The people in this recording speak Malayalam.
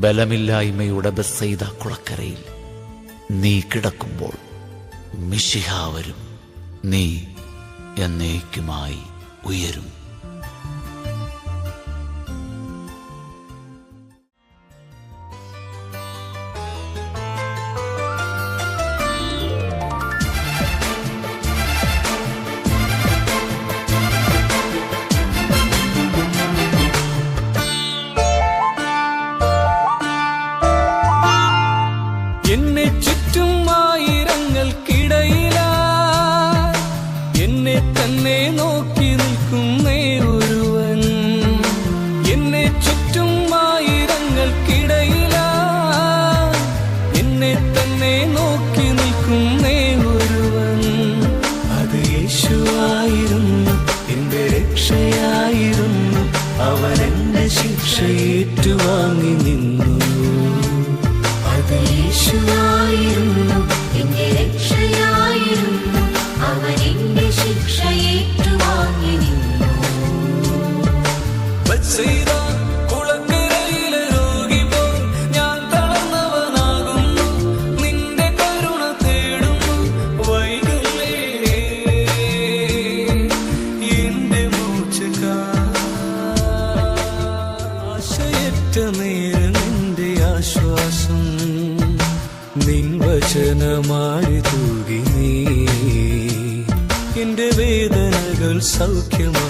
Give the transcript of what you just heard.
ബലമില്ലായ്മയുടെ ബെത്സയിദ കുളക്കരയിൽ നീ കിടക്കുമ്പോൾ മിശിഹ വരും, നീ എന്നേക്കുമായി ഉയരും. എന്നെ ചുറ്റും ആയിരങ്ങൾക്കിടയിലാ എന്നെ തന്നെ നോക്കി നിൽക്കുന്നേ ഒരുവൻ. എന്നെ ചുറ്റും ആയിരങ്ങൾക്കിടയിലാ എന്നെ തന്നെ നോക്കി നിൽക്കുന്നേ ഒരുവൻ. അത് യേശുവായിരുന്നു, എന്റെ രക്ഷയായിരുന്നു. അവൻ എന്റെ ശിക്ഷ ഏറ്റുവാങ്ങി നിന്നു. അത് യേശുവായിരുന്നു, എന്റെ രക്ഷയായിരുന്നു. അവൻ എന്റെ ശിക്ഷ ഏറ്റുവാങ്ങി നിന്നു. ബത്സയിദ കുളക്കരയിലെ രോഗി പോൽ ഞാൻ തളർന്നവനാകുന്നു. നിന്റെ കരുണ തേടുന്നു, വൈകല്ലേ എന്റെ മോചകാശയറ്റ നേരം നിന്റെ ആശ്വാസം. നിൻ വചനമായി തൂകി നീ എന്റെ വേദനകൾ സൗഖ്യമായി.